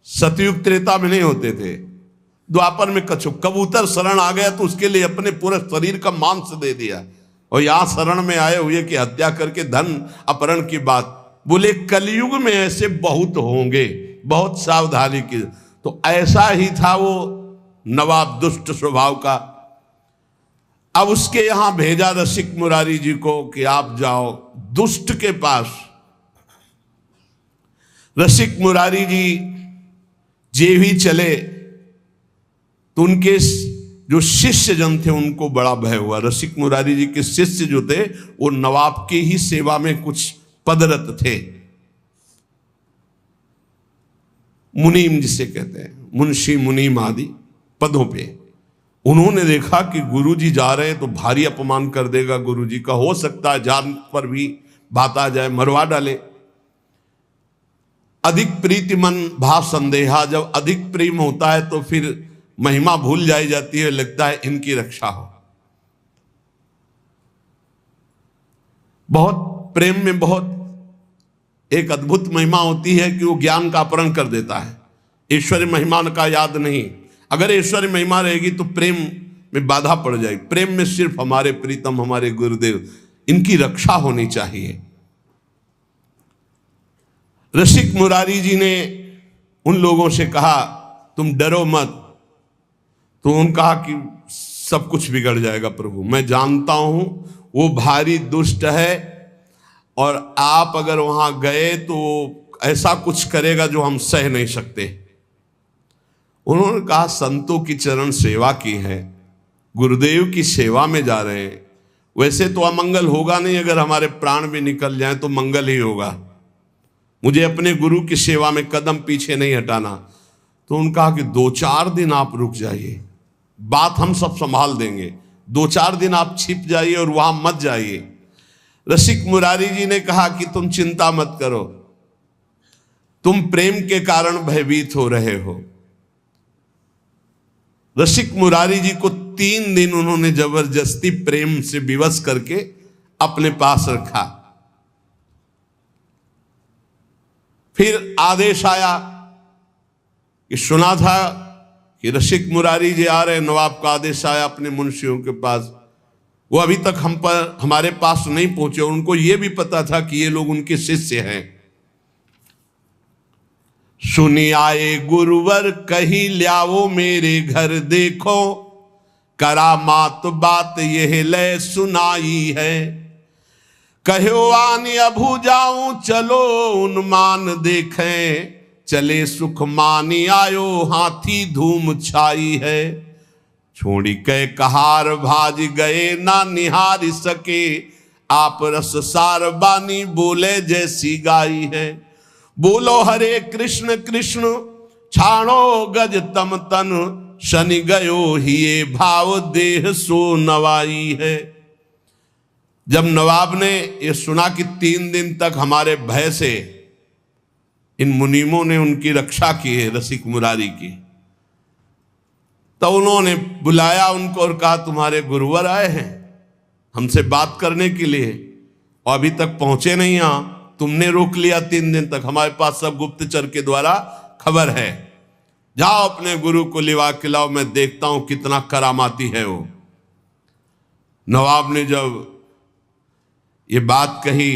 सतयुग त्रेता में नहीं होते थे। द्वापर में कबूतर शरण आ गया तो उसके लिए अपने पूरे शरीर का मांस दे दिया, और यहां शरण में आए हुए कि हत्या करके धन अपहरण की बात। बोले कलयुग में ऐसे बहुत होंगे, बहुत सावधानी की। तो ऐसा ही था वो नवाब दुष्ट स्वभाव का। अब उसके यहां भेजा रसिक मुरारी जी को कि आप जाओ दुष्ट के पास। रसिक मुरारी जी जे भी चले तो उनके जो शिष्य जन थे उनको बड़ा भय हुआ। रसिक मुरारी जी के शिष्य जो थे वो नवाब के ही सेवा में कुछ पदरत थे, मुनीम जिसे कहते हैं, मुंशी मुनीम आदि पदों पे। उन्होंने देखा कि गुरुजी जा रहे हैं तो भारी अपमान कर देगा गुरुजी का, हो सकता है जान पर भी बात आ जाए, मरवा डाले। अधिक प्रीति मन भाव संदेहा, जब अधिक प्रेम होता है तो फिर महिमा भूल जाई जाती है, लगता है इनकी रक्षा हो। बहुत प्रेम में बहुत एक अद्भुत महिमा होती है कि वो ज्ञान का अपहरण कर देता है। ईश्वरीय महिमा का याद नहीं, अगर ईश्वरीय महिमा रहेगी तो प्रेम में बाधा पड़ जाएगी। प्रेम में सिर्फ हमारे प्रीतम हमारे गुरुदेव, इनकी रक्षा होनी चाहिए। रसिक मुरारी जी ने उन लोगों से कहा तुम डरो मत। तो उन्होंने कहा कि सब कुछ बिगड़ जाएगा प्रभु, मैं जानता हूं वो भारी दुष्ट है, और आप अगर वहां गए तो ऐसा कुछ करेगा जो हम सह नहीं सकते। उन्होंने कहा संतों की चरण सेवा की है, गुरुदेव की सेवा में जा रहे हैं, वैसे तो अमंगल होगा नहीं, अगर हमारे प्राण भी निकल जाए तो मंगल ही होगा। मुझे अपने गुरु की सेवा में कदम पीछे नहीं हटाना। तो उन्होंने कहा कि 2-4 दिन आप रुक जाइए, बात हम सब संभाल देंगे, 2-4 दिन आप छिप जाइए और वहां मत जाइए। रसिक मुरारी जी ने कहा कि तुम चिंता मत करो, तुम प्रेम के कारण भयभीत हो रहे हो। रसिक मुरारी जी को 3 दिन उन्होंने जबरदस्ती प्रेम से विवश करके अपने पास रखा। फिर आदेश आया कि सुना था कि रसिक मुरारी जी आ रहे, नवाब का आदेश आया अपने मुंशियों के पास। वो अभी तक हमारे पास नहीं पहुंचे, उनको ये भी पता था कि ये लोग उनके शिष्य हैं। सुनी आए गुरुवर कही ल्याओ मेरे घर देखो, करामात बात यह ले सुनाई है। कहो आनी अभू जाऊं चलो उन्मान देखें, चले सुख मानी आयो हाथी धूम छाई है। छोड़ी के कहार भाज गए ना निहार सके, आप रस सार बानी बोले जैसी गाई है। बोलो हरे कृष्ण कृष्ण छाणो गज तम तन, शनि गयो हिये भाव देह सो नवाई है। जब नवाब ने ये सुना कि 3 दिन तक हमारे भय से इन मुनीमों ने उनकी रक्षा की है रसिक मुरारी की, तो उन्होंने बुलाया उनको और कहा तुम्हारे गुरुवर आए हैं हमसे बात करने के लिए, और अभी तक पहुंचे नहीं, यहां तुमने रोक लिया 3 दिन तक, हमारे पास सब गुप्तचर के द्वारा खबर है। जाओ अपने गुरु को लिवा खिलाओ, मैं देखता हूं कितना करामाती है वो। नवाब ने जब ये बात कही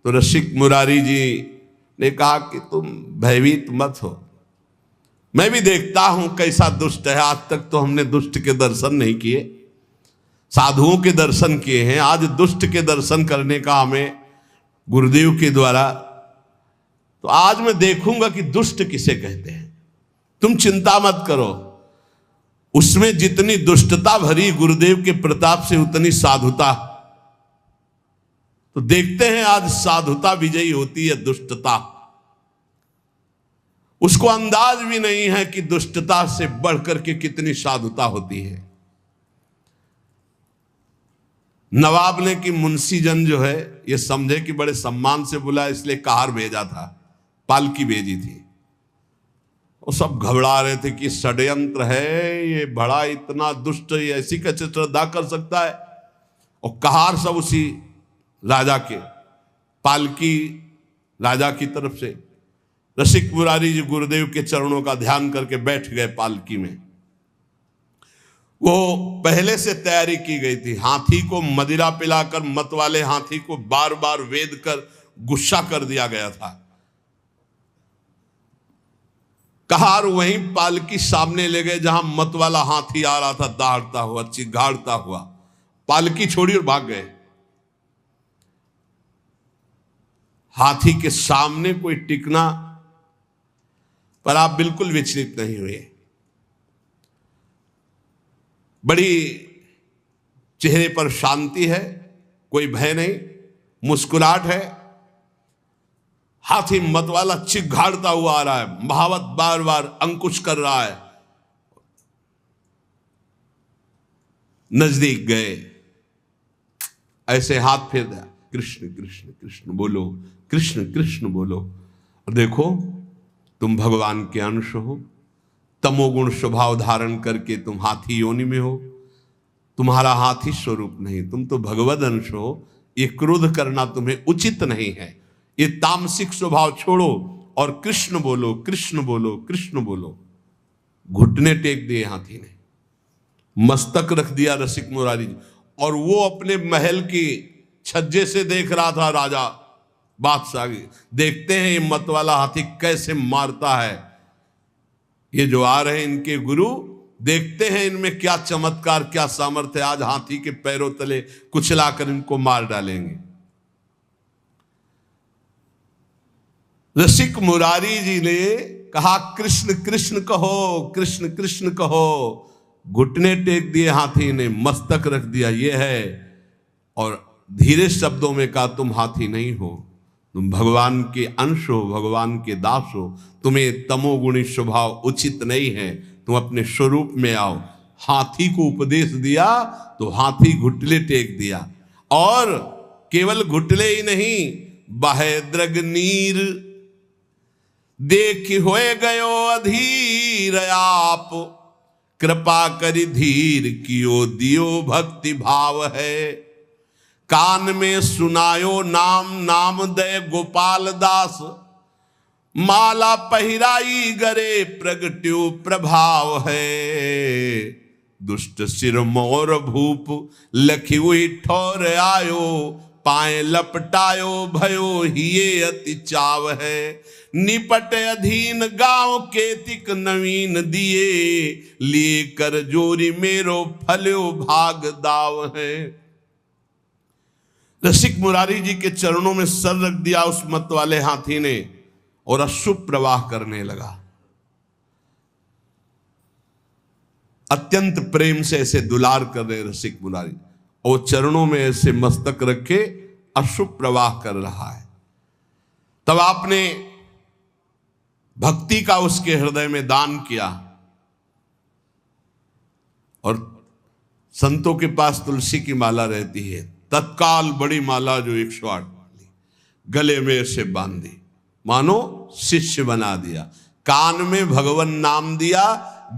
तो रसिक मुरारी जी ने कहा कि तुम भयभीत मत हो, मैं भी देखता हूं कैसा दुष्ट है। आज तक तो हमने दुष्ट के दर्शन नहीं किए, साधुओं के दर्शन किए हैं, आज दुष्ट के दर्शन करने का हमें गुरुदेव के द्वारा, तो आज मैं देखूंगा कि दुष्ट किसे कहते हैं। तुम चिंता मत करो, उसमें जितनी दुष्टता भरी गुरुदेव के प्रताप से उतनी साधुता। तो देखते हैं आज साधुता विजयी होती है दुष्टता। उसको अंदाज भी नहीं है कि दुष्टता से बढ़कर के कितनी साधुता होती है। नवाब ने कि मुंशीजन जो है ये समझे कि बड़े सम्मान से बुलाया, इसलिए कार भेजा था, पालकी भेजी थी। वो सब घबरा रहे थे कि षड्यंत्र है, ये बड़ा इतना दुष्ट, ये ऐसी कैसे श्रद्धा कर सकता है। और कहार सब उसी राजा के, पालकी राजा की तरफ से। रसिक मुरारी जी गुरुदेव के चरणों का ध्यान करके बैठ गए पालकी में। वो पहले से तैयारी की गई थी। हाथी को मदिरा पिलाकर मत वाले हाथी को बार बार वेद कर गुस्सा कर दिया गया था। कहा और वहीं पालकी सामने ले गए जहां मत वाला हाथी आ रहा था, दहाड़ता हुआ, चिघाड़ता हुआ। पालकी छोड़ी और भाग गए। हाथी के सामने कोई टिकना, पर आप बिल्कुल विचलित नहीं हुए। बड़ी चेहरे पर शांति है, कोई भय नहीं, मुस्कुराहट है। हाथी मतवाला चिघाड़ता हुआ आ रहा है, महावत बार बार अंकुश कर रहा है। नजदीक गए, ऐसे हाथ फेर दिया, कृष्ण कृष्ण कृष्ण बोलो, कृष्ण कृष्ण बोलो। और देखो तुम भगवान के अंश हो, तमोगुण स्वभाव धारण करके तुम हाथी योनि में हो। तुम्हारा हाथी स्वरूप नहीं, तुम तो भगवद अंश हो। ये क्रोध करना तुम्हें उचित नहीं है। ये तामसिक स्वभाव छोड़ो और कृष्ण बोलो, कृष्ण बोलो, कृष्ण बोलो। घुटने टेक दिए हाथी ने, मस्तक रख दिया रसिक मुरारी जी। और वो अपने महल की छज्जे से देख रहा था राजा बादशाह। देखते हैं ये मत वाला हाथी कैसे मारता है। ये जो आ रहे हैं इनके गुरु, देखते हैं इनमें क्या चमत्कार, क्या सामर्थ्य। आज हाथी के पैरों तले कुचलाकर इनको मार डालेंगे। रसिक मुरारी जी ने कहा कृष्ण कृष्ण कहो, कृष्ण कृष्ण कहो। घुटने टेक दिए हाथी ने, मस्तक रख दिया ये है, और धीरे शब्दों में कहा तुम हाथी नहीं हो, तुम भगवान के अंश हो, भगवान के दास हो। तुम्हें तमोगुणी स्वभाव उचित नहीं है, तुम अपने स्वरूप में आओ। हाथी को उपदेश दिया तो हाथी घुटले टेक दिया। और केवल घुटले ही नहीं, बहे द्रग नीर देख होए गयो अधीर आप, कृपा करी धीर कियो दियो भक्ति भाव है। कान में सुनायो नाम, नाम दे गोपाल दास, माला पहिराई गरे प्रगट्यो प्रभाव है। दुष्ट सिर मोर भूप लखी हुई ठोर आयो, पाए लपटायो भयो हिये अति चाव है। निपट अधीन गांव केतिक नवीन दिए, लिए कर जोरी मेरो फल्यो भाग दाव है। रसिक मुरारी जी के चरणों में सर रख दिया उस मत वाले हाथी ने, और अशुभ प्रवाह करने लगा। अत्यंत प्रेम से ऐसे दुलार कर रहे रसिक मुरारी, और चरणों में ऐसे मस्तक रखे अशुभ प्रवाह कर रहा है। तब आपने भक्ति का उसके हृदय में दान किया। और संतों के पास तुलसी की माला रहती है, तत्काल बड़ी माला जो 108 वाली गले में ऐसे बांध दी, मानो शिष्य बना दिया। कान में भगवान नाम दिया,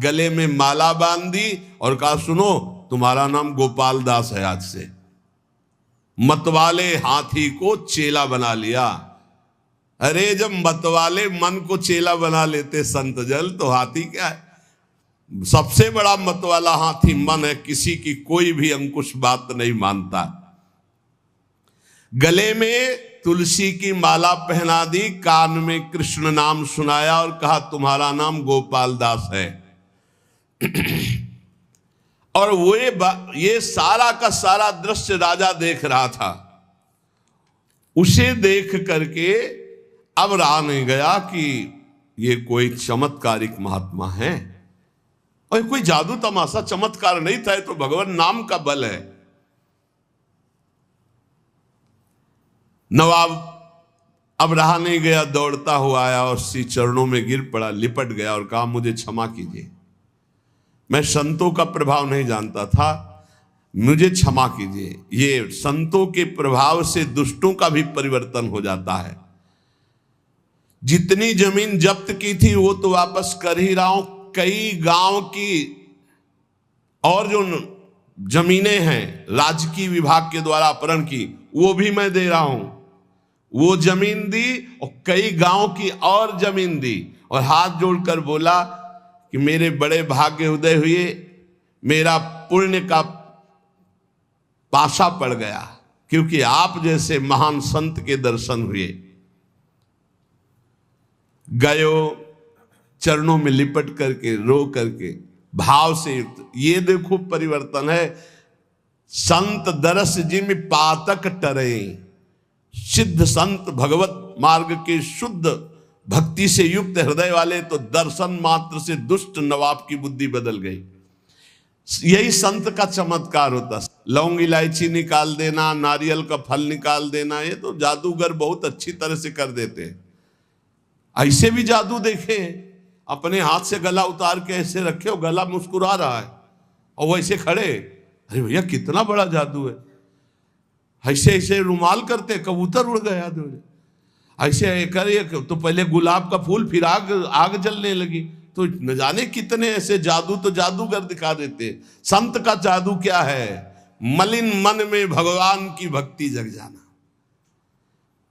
गले में माला बांध दी, और कहा सुनो तुम्हारा नाम गोपाल दास है आज से। मतवाले हाथी को चेला बना लिया। अरे जब मतवाले मन को चेला बना लेते संत जल, तो हाथी क्या है? सबसे बड़ा मतवाला हाथी मन है, किसी की कोई भी अंकुश बात नहीं मानता। गले में तुलसी की माला पहना दी, कान में कृष्ण नाम सुनाया और कहा तुम्हारा नाम गोपाल दास है। और वो ये सारा का सारा दृश्य राजा देख रहा था। उसे देख करके अब रहा नहीं गया कि ये कोई चमत्कारिक महात्मा है, और कोई जादू तमाशा चमत्कार नहीं था, तो भगवान नाम का बल है। नवाब अब रहा नहीं गया, दौड़ता हुआ आया और श्री चरणों में गिर पड़ा, लिपट गया और कहा मुझे क्षमा कीजिए, मैं संतों का प्रभाव नहीं जानता था, मुझे क्षमा कीजिए। ये संतों के प्रभाव से दुष्टों का भी परिवर्तन हो जाता है। जितनी जमीन जब्त की थी वो तो वापस कर ही रहा हूं, कई गांव की और जो जमीनें हैं राजकीय विभाग के द्वारा अपहरण की, वो भी मैं दे रहा हूं। वो जमीन दी और कई गांव की और जमीन दी, और हाथ जोड़कर बोला कि मेरे बड़े भाग्य उदय हुए, मेरा पुण्य का पाशा पड़ गया, क्योंकि आप जैसे महान संत के दर्शन हुए। गयो चरणों में लिपट करके, रो करके, भाव से युक्त। ये देखो परिवर्तन है। संत दरस जिम पातक टरे, सिद्ध संत भगवत मार्ग के शुद्ध भक्ति से युक्त हृदय वाले तो दर्शन मात्र से दुष्ट नवाब की बुद्धि बदल गई। यही संत का चमत्कार होता। लौंग इलायची निकाल देना, नारियल का फल निकाल देना, ये तो जादूगर बहुत अच्छी तरह से कर देते हैं। ऐसे भी जादू देखे, अपने हाथ से गला उतार के ऐसे रखे हो, गला मुस्कुरा रहा है और वो ऐसे खड़े। अरे भैया कितना बड़ा जादू है। ऐसे ऐसे रुमाल करते, कबूतर उड़ गया, ऐसे करे तो पहले गुलाब का फूल, फिर आग जलने लगी। तो न जाने कितने ऐसे जादू तो जादूगर दिखा देते। संत का जादू क्या है? मलिन मन में भगवान की भक्ति जग जाना।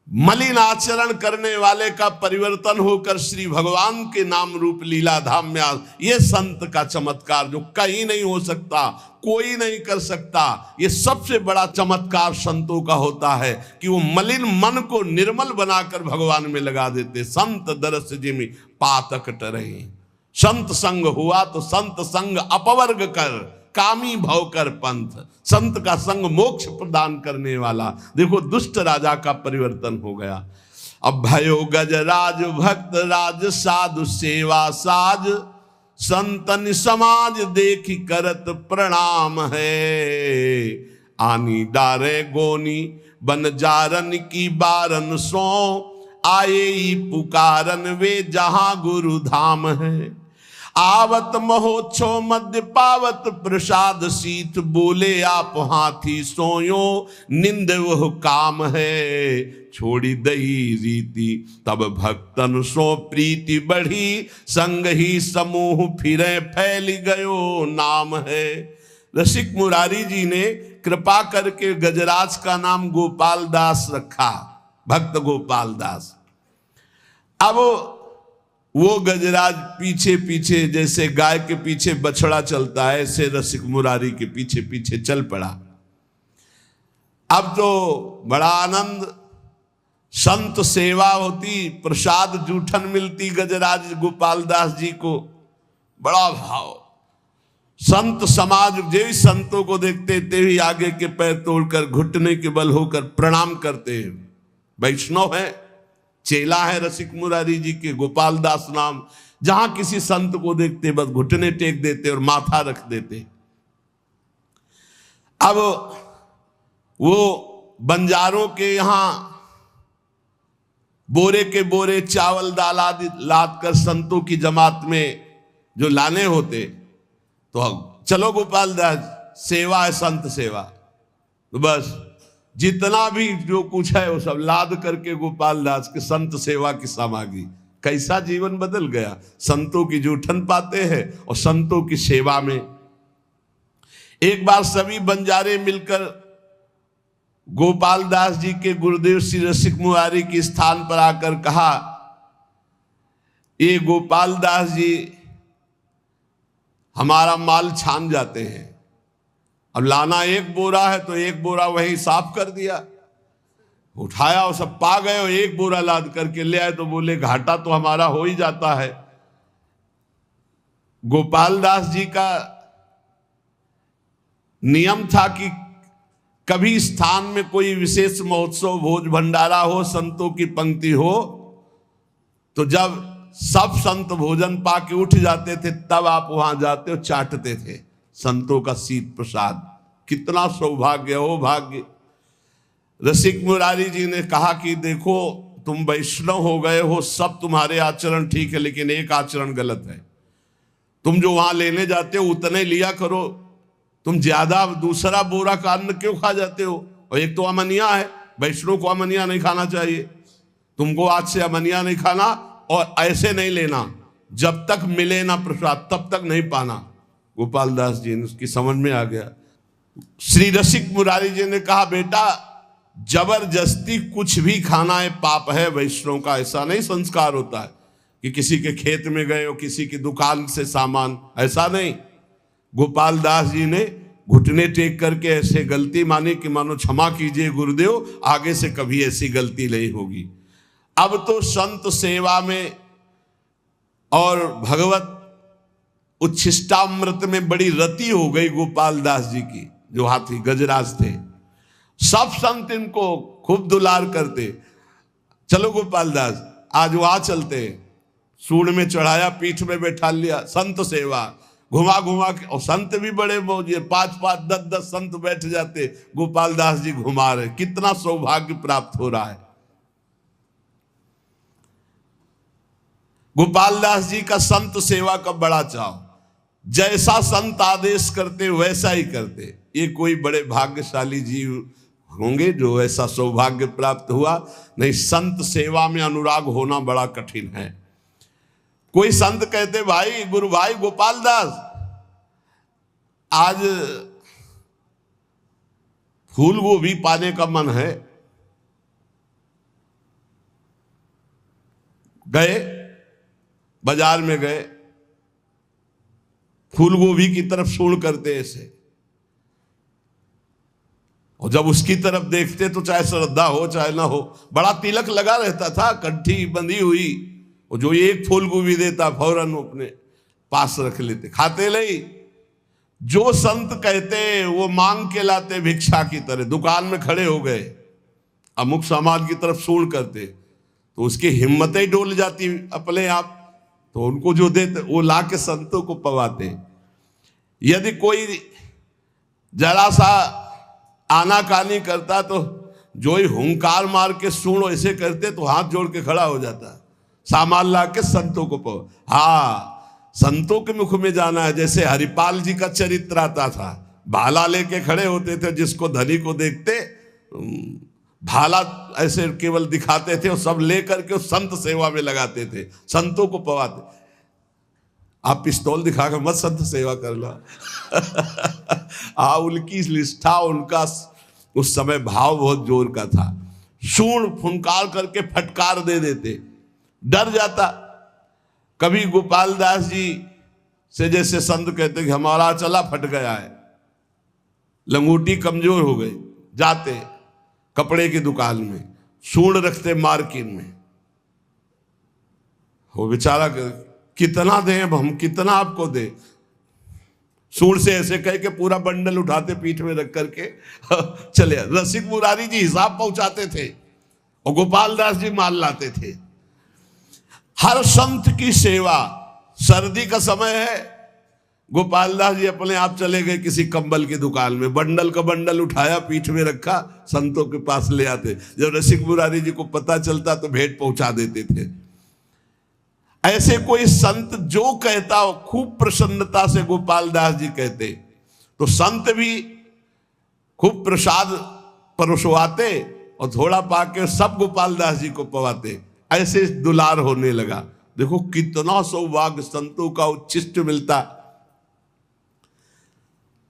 मलिन आचरण करने वाले का परिवर्तन होकर श्री भगवान के नाम रूप लीला धाम में ये संत का चमत्कार जो कहीं नहीं हो सकता, कोई नहीं कर सकता। ये सबसे बड़ा चमत्कार संतों का होता है कि वो मलिन मन को निर्मल बनाकर भगवान में लगा देते। संत दरस जिमि पातक टरहि, संत संग हुआ तो संत संग अपवर्ग कर, कामी भव कर पंथ। संत का संग मोक्ष प्रदान करने वाला। देखो दुष्ट राजा का परिवर्तन हो गया। अब भयो गजराज भक्त राज, साधु सेवा साज, संतन समाज देखी करत प्रणाम है। आनी डारे गोनी बन जारन की बारन सो, आए ही पुकारन वे जहां गुरु धाम है। आवत महोत्सव मध्य पावत प्रसाद सीत, बोले आप हाथी सोयो निंद वह काम है। छोड़ी दही रीति तब भक्तन सो प्रीति बढ़ी, संग ही समूह फिरे फैल गयो नाम है। रसिक मुरारी जी ने कृपा करके गजराज का नाम गोपाल दास रखा, भक्त गोपाल दास। अब वो गजराज पीछे पीछे जैसे गाय के पीछे बछड़ा चलता है, ऐसे रसिक मुरारी के पीछे पीछे चल पड़ा। अब तो बड़ा आनंद, संत सेवा होती, प्रसाद जूठन मिलती गजराज गोपाल दास जी को, बड़ा भाव। संत समाज जो संतों को देखते थे ही आगे के पैर तोड़कर घुटने के बल होकर प्रणाम करते हैं। वैष्णव है, चेला है रसिक मुरारी जी के, गोपाल दास नाम। जहां किसी संत को देखते बस घुटने टेक देते और माथा रख देते। अब वो बंजारों के यहां बोरे के बोरे चावल दाल आदि लाद कर संतों की जमात में जो लाने होते, तो चलो गोपाल दास सेवा है, संत सेवा। तो बस जितना भी जो कुछ है वो सब लाद करके गोपाल दास के संत सेवा की सामग्री। कैसा जीवन बदल गया। संतों की जूठन पाते हैं और संतों की सेवा में। एक बार सभी बंजारे मिलकर गोपाल दास जी के गुरुदेव श्री रसिक मुरारी के स्थान पर आकर कहा, ये गोपाल दास जी हमारा माल छान जाते हैं। अब लाना एक बोरा है तो एक बोरा वही साफ कर दिया, उठाया और सब पा गए और एक बोरा लाद करके ले आए। तो बोले घाटा तो हमारा हो ही जाता है। गोपाल दास जी का नियम था कि कभी स्थान में कोई विशेष महोत्सव, भोज भंडारा हो, संतों की पंक्ति हो, तो जब सब संत भोजन पा के उठ जाते थे तब आप वहां जाते और चाटते थे संतों का शीत प्रसाद। कितना सौभाग्य हो भाग्य। रसिक मुरारी जी ने कहा कि देखो तुम वैष्णव हो गए हो, सब तुम्हारे आचरण ठीक है, लेकिन एक आचरण गलत है। तुम जो वहां लेने जाते हो उतने लिया करो, तुम ज्यादा दूसरा बोरा का अन्न क्यों खा जाते हो? और एक तो अमनिया है, वैष्णव को अमनिया नहीं खाना चाहिए। तुमको आज से अमनिया नहीं खाना और ऐसे नहीं लेना, जब तक मिले ना प्रसाद तब तक नहीं पाना। गोपाल दास जी ने उसकी समझ में आ गया। श्री रसिक मुरारी जी ने कहा, बेटा जबरदस्ती कुछ भी खाना है पाप है। वैष्णव का ऐसा नहीं संस्कार होता है कि किसी के खेत में गए हो, किसी की दुकान से सामान, ऐसा नहीं। गोपाल दास जी ने घुटने टेक करके ऐसे गलती मानी कि मानो क्षमा कीजिए गुरुदेव, आगे से कभी ऐसी गलती नहीं होगी। अब तो संत सेवा में और भगवत उच्छिष्टामृत में बड़ी रति हो गई गोपाल दास जी की। जो हाथी गजराज थे, सब संत इनको खूब दुलार करते। चलो गोपाल दास आज वहां चलते, सूंड में चढ़ाया, पीठ में बैठा लिया, संत सेवा घुमा घुमा के। और संत भी बड़े मौजे, 5-5, 10-10 संत बैठ जाते, गोपाल दास जी घुमा रहे। कितना सौभाग्य प्राप्त हो रहा है। गोपाल दास जी का संत सेवा का बड़ा चाव, जैसा संत आदेश करते वैसा ही करते। ये कोई बड़े भाग्यशाली जीव होंगे जो ऐसा सौभाग्य प्राप्त हुआ। नहीं, संत सेवा में अनुराग होना बड़ा कठिन है। कोई संत कहते भाई गुरु भाई गोपाल दास आज फूल गोभी पाने का मन है। गए बाजार में गए, फूल गोभी की तरफ सूंड करते ऐसे, और जब उसकी तरफ देखते तो चाहे श्रद्धा हो चाहे ना हो, बड़ा तिलक लगा रहता था, कंठी बंधी हुई, और जो एक फूल गोभी देता फौरन अपने पास रख लेते, खाते नहीं। जो संत कहते वो मांग के लाते भिक्षा की तरह। दुकान में खड़े हो गए, अमुक सामान की तरफ सूंड करते तो उसकी हिम्मतें डोल जाती अपने आप, तो उनको जो देते वो ला के संतों को पवाते। यदि कोई जरा सा आनाकानी करता तो जो ही हुंकार मार के सूंड ऐसे करते तो हाथ जोड़ के खड़ा हो जाता, सामान ला के संतों को पवा। हाँ, संतों के मुख में जाना है। जैसे हरिपाल जी का चरित्र आता था, भाला लेके खड़े होते थे, जिसको धनी को देखते भाला ऐसे केवल दिखाते थे और सब लेकर के संत सेवा में लगाते थे, संतों को पवाते। आप पिस्तौल दिखाकर मत संत सेवा कर लो। उनकी निष्ठा, उनका उस समय भाव बहुत जोर का था। सूंड फुनकार करके फटकार दे देते, डर जाता। कभी गोपाल दास जी से जैसे संत कहते कि हमारा चला फट गया है, लंगोटी कमजोर हो गई, जाते कपड़े की दुकान में सूंड रखते मार्किन में। वो बेचारा कितना दें अब हम, कितना आपको दें। सूंड से ऐसे कह के पूरा बंडल उठाते, पीठ में रख करके चले। रसिक मुरारी जी हिसाब पहुंचाते थे और गोपाल दास जी माल लाते थे। हर संत की सेवा। सर्दी का समय है, गोपाल दास जी अपने आप चले गए किसी कंबल की दुकान में, बंडल का बंडल उठाया, पीठ में रखा, संतों के पास ले आते। जब रसिक मुरारी जी को पता चलता तो भेंट पहुंचा देते थे। ऐसे कोई संत जो कहता हो, खूब प्रसन्नता से गोपाल दास जी कहते, तो संत भी खूब प्रसाद परोसवाते और थोड़ा पाके सब गोपाल दास जी को पवाते। ऐसे दुलार होने लगा। देखो कितना सौभाग्य संतों का उच्छिष्ट मिलता।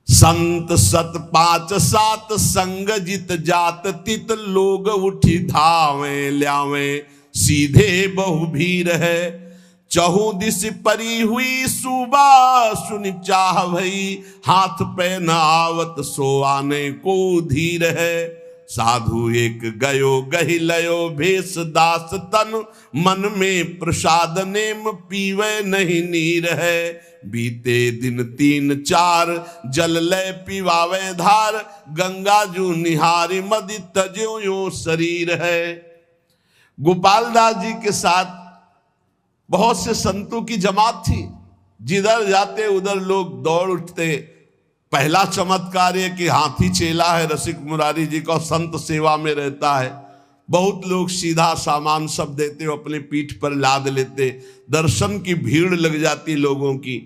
संत सत 5-7 संग जित जात, तित लोग उठी धावे ल्यावे, सीधे बहु भीर है, चहु दिस परी हुई सुबा सुनि चाह भई, हाथ पे न आवत सो आने को धीर है। साधु एक गयो गहि लयो भेष दास तन, मन में प्रसाद नेम पीवे नहीं नीर है, बीते दिन 3-4 जल लय पीवावे धार, गंगा जू निहारी मदि तज्यो यो शरीर है। गोपाल दास जी के साथ बहुत से संतों की जमात थी, जिधर जाते उधर लोग दौड़ उठते। पहला चमत्कार है कि हाथी चेला है रसिक मुरारी जी का, संत सेवा में रहता है। बहुत लोग सीधा सामान सब देते, अपने पीठ पर लाद लेते। दर्शन की भीड़ लग जाती लोगों की।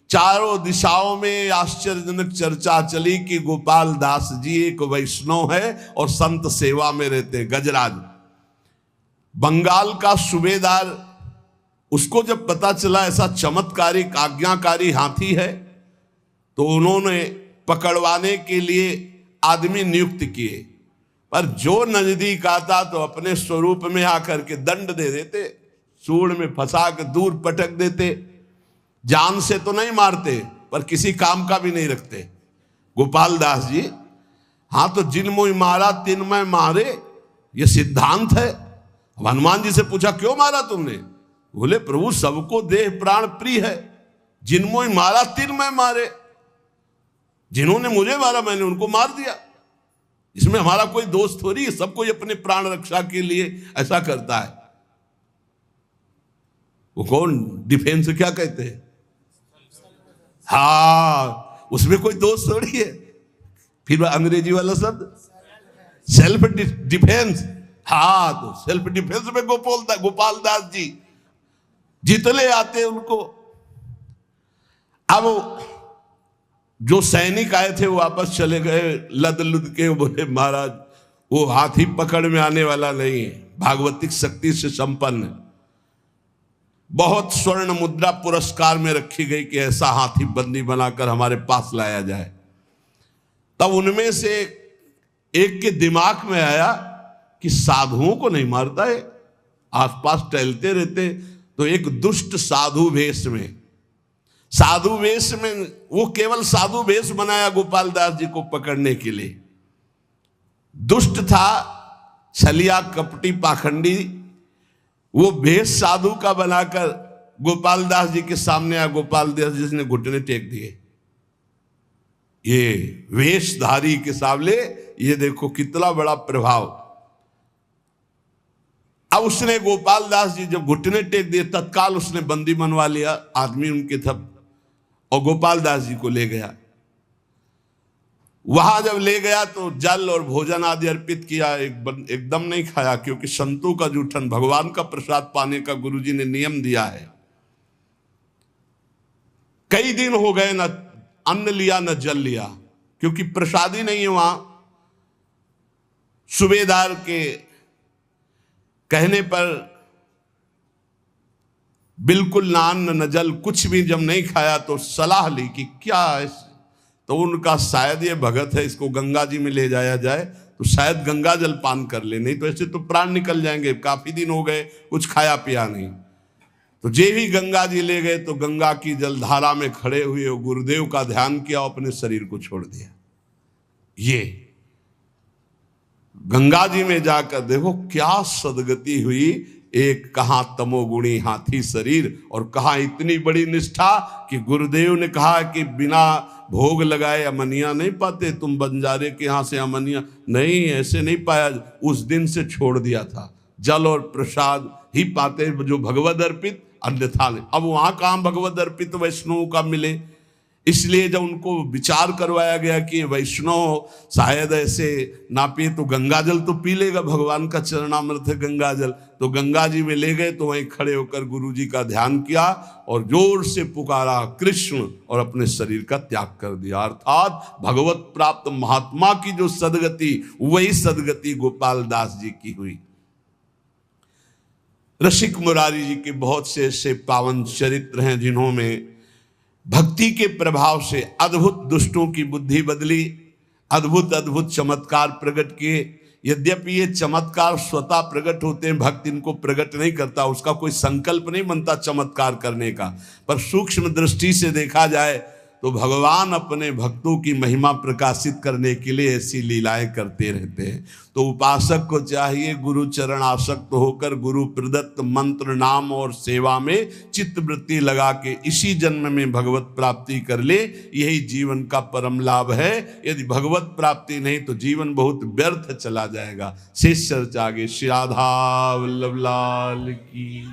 चारों दिशाओं में आश्चर्यजनक चर्चा चली कि गोपाल दास जी एक वैष्णव है और संत सेवा में रहते। गजराज बंगाल का सूबेदार, उसको जब पता चला ऐसा चमत्कारिक आज्ञाकारी हाथी है, तो उन्होंने पकड़वाने के लिए आदमी नियुक्त किए। पर जो नजदीक आता तो अपने स्वरूप में आकर के दंड दे देते, सूड़ में फंसा के दूर पटक देते। जान से तो नहीं मारते पर किसी काम का भी नहीं रखते। गोपाल दास जी, हाँ तो जिन मोहि मारा तिन मैं मारे, ये सिद्धांत है। हनुमान जी से पूछा क्यों मारा तुमने? बोले प्रभु सबको देह प्राण प्रिय है, जिन मोहि मारा तिन मैं मारे। जिन्होंने मुझे मारा मैंने उनको मार दिया। इसमें हमारा कोई दोष थोड़ी है, सब कोई अपने प्राण रक्षा के लिए ऐसा करता है। वो कौन डिफेंस क्या कहते हैं? हाँ, उसमें कोई दोष थोड़ी है। फिर अंग्रेजी वाला शब्द सेल्फ डिफेंस। हाँ, तो सेल्फ डिफेंस में गोपाल दास जी जितने आते उनको। अब जो सैनिक आए थे वो वापस चले गए लद लुद के। बोले महाराज वो हाथी पकड़ में आने वाला नहीं है, भागवतिक शक्ति से संपन्न। बहुत स्वर्ण मुद्रा पुरस्कार में रखी गई कि ऐसा हाथी बंदी बनाकर हमारे पास लाया जाए। तब उनमें से एक के दिमाग में आया कि साधुओं को नहीं मारता है, आसपास टहलते रहते। तो एक दुष्ट साधु वेश में, साधु वेश में, वो केवल साधु वेश बनाया गोपाल दास जी को पकड़ने के लिए। दुष्ट था, छलिया कपटी पाखंडी। वो वेश साधु का बनाकर गोपाल दास जी के सामने आया। गोपाल दास जी ने घुटने टेक दिए। ये वेशधारी के सामने ये देखो कितना बड़ा प्रभाव। अब उसने गोपाल दास जी जब घुटने टेक दिए तत्काल उसने बंदी बनवा लिया। आदमी उनके था और गोपाल दास जी को ले गया। वहां जब ले गया तो जल और भोजन आदि अर्पित किया। एकदम नहीं खाया, क्योंकि संतों का जूठन, भगवान का प्रसाद पाने का गुरुजी ने नियम दिया है। कई दिन हो गए न अन्न लिया न जल लिया, क्योंकि प्रसादी नहीं है वहां। सूबेदार के कहने पर बिल्कुल ना अन्न न जल, कुछ भी जब नहीं खाया तो सलाह ली कि क्या है। तो उनका शायद ये भगत है, इसको गंगा जी में ले जाया जाए तो शायद गंगा जल पान कर ले, नहीं तो ऐसे तो प्राण निकल जाएंगे। काफी दिन हो गए कुछ खाया पिया नहीं। तो जे भी गंगा जी ले गए तो गंगा की जलधारा में खड़े हुए गुरुदेव का ध्यान किया, अपने शरीर को छोड़ दिया। ये गंगा जी में जाकर देखो क्या सदगति हुई। एक कहां तमोगुणी हाथी शरीर और कहां इतनी बड़ी निष्ठा कि गुरुदेव ने कहा कि बिना भोग लगाए अमनिया नहीं पाते। तुम बंजारे के यहां से अमनिया नहीं, ऐसे नहीं पाया। उस दिन से छोड़ दिया था, जल और प्रसाद ही पाते जो भगवद अर्पित, अन्यथा नहीं। अब वहां कहां भगवद अर्पित वैष्णव का मिले। इसलिए जब उनको विचार करवाया गया कि वैष्णव शायद ऐसे ना पिए तो गंगा जल तो पी लेगा, भगवान का चरणामृत है गंगा जल। तो गंगा जी में ले गए तो वहीं खड़े होकर गुरु जी का ध्यान किया और जोर से पुकारा कृष्ण, और अपने शरीर का त्याग कर दिया। अर्थात भगवत प्राप्त महात्मा की जो सदगति, वही सदगति गोपाल दास जी की हुई। रसिक मुरारी जी के बहुत से ऐसे पावन चरित्र हैं जिन्होंने भक्ति के प्रभाव से अद्भुत दुष्टों की बुद्धि बदली, अद्भुत अद्भुत चमत्कार प्रकट किए। यद्यपि ये चमत्कार स्वतः प्रकट होते हैं, भक्त इनको प्रकट नहीं करता, उसका कोई संकल्प नहीं बनता चमत्कार करने का। पर सूक्ष्म दृष्टि से देखा जाए तो भगवान अपने भक्तों की महिमा प्रकाशित करने के लिए ऐसी लीलाएं करते रहते हैं। तो उपासक को चाहिए गुरु चरण आसक्त होकर गुरु प्रदत्त मंत्र नाम और सेवा में चित्तवृत्ति लगा के इसी जन्म में भगवत प्राप्ति कर ले। यही जीवन का परम लाभ है। यदि भगवत प्राप्ति नहीं तो जीवन बहुत व्यर्थ चला जाएगा। शेष चर्चा आगे। श्री राधा वल्लभ लाल की।